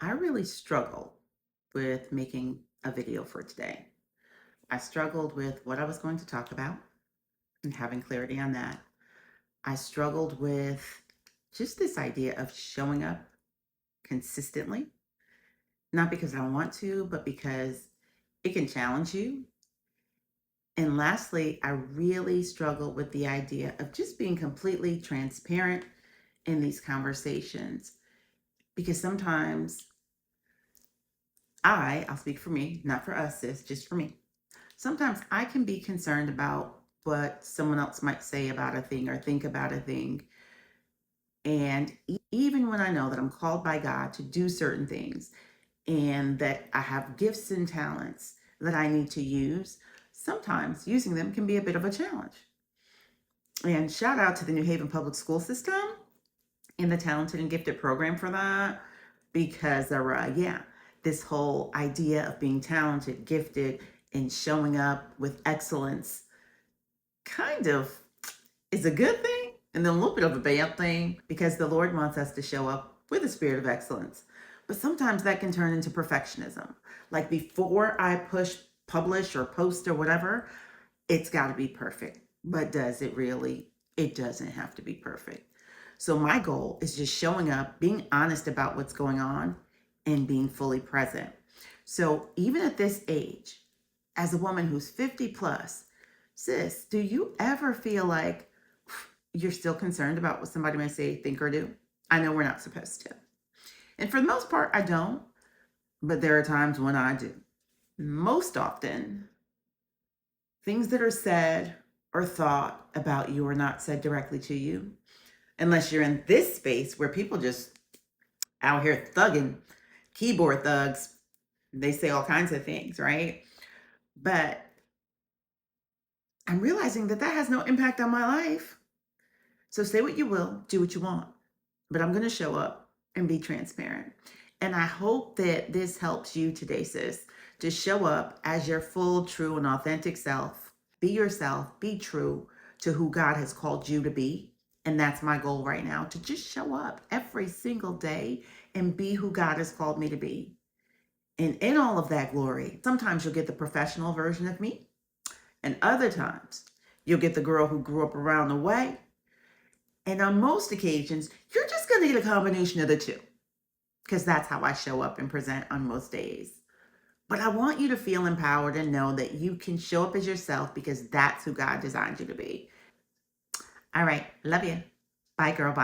I really struggled with making a video for today. I struggled with what I was going to talk about and having clarity on that. I struggled with just this idea of showing up consistently, not because I want to, but because it can challenge you. And lastly, I really struggled with the idea of just being completely transparent in these conversations because sometimes I'll speak for me, not for us, sis, just for me. Sometimes I can be concerned about what someone else might say about a thing or think about a thing. And even when I know that I'm called by God to do certain things and that I have gifts and talents that I need to use, sometimes using them can be a bit of a challenge. And shout out to the New Haven Public School System and the Talented and Gifted program for that, because this whole idea of being talented, gifted, and showing up with excellence kind of is a good thing and then a little bit of a bad thing because the Lord wants us to show up with a spirit of excellence. But sometimes that can turn into perfectionism. Like before I publish or post or whatever, it's got to be perfect. But does it really? It doesn't have to be perfect. So my goal is just showing up, being honest about what's going on, and being fully present. So even at this age, as a woman who's 50 plus, sis, do you ever feel like you're still concerned about what somebody may say, think, or do? I know we're not supposed to. And for the most part, I don't, but there are times when I do. Most often, things that are said or thought about you are not said directly to you, unless you're in this space where people just out here thugging, keyboard thugs. They say all kinds of things, right? But I'm realizing that that has no impact on my life. So say what you will, do what you want, but I'm going to show up and be transparent. And I hope that this helps you today, sis, to show up as your full, true, and authentic self. Be yourself, be true to who God has called you to be. And that's my goal right now, to just show up every single day and be who God has called me to be. And in all of that glory, sometimes you'll get the professional version of me, and other times you'll get the girl who grew up around the way. And on most occasions, you're just going to get a combination of the two because that's how I show up and present on most days. But I want you to feel empowered and know that you can show up as yourself because that's who God designed you to be. All right. Love you. Bye, girl. Bye.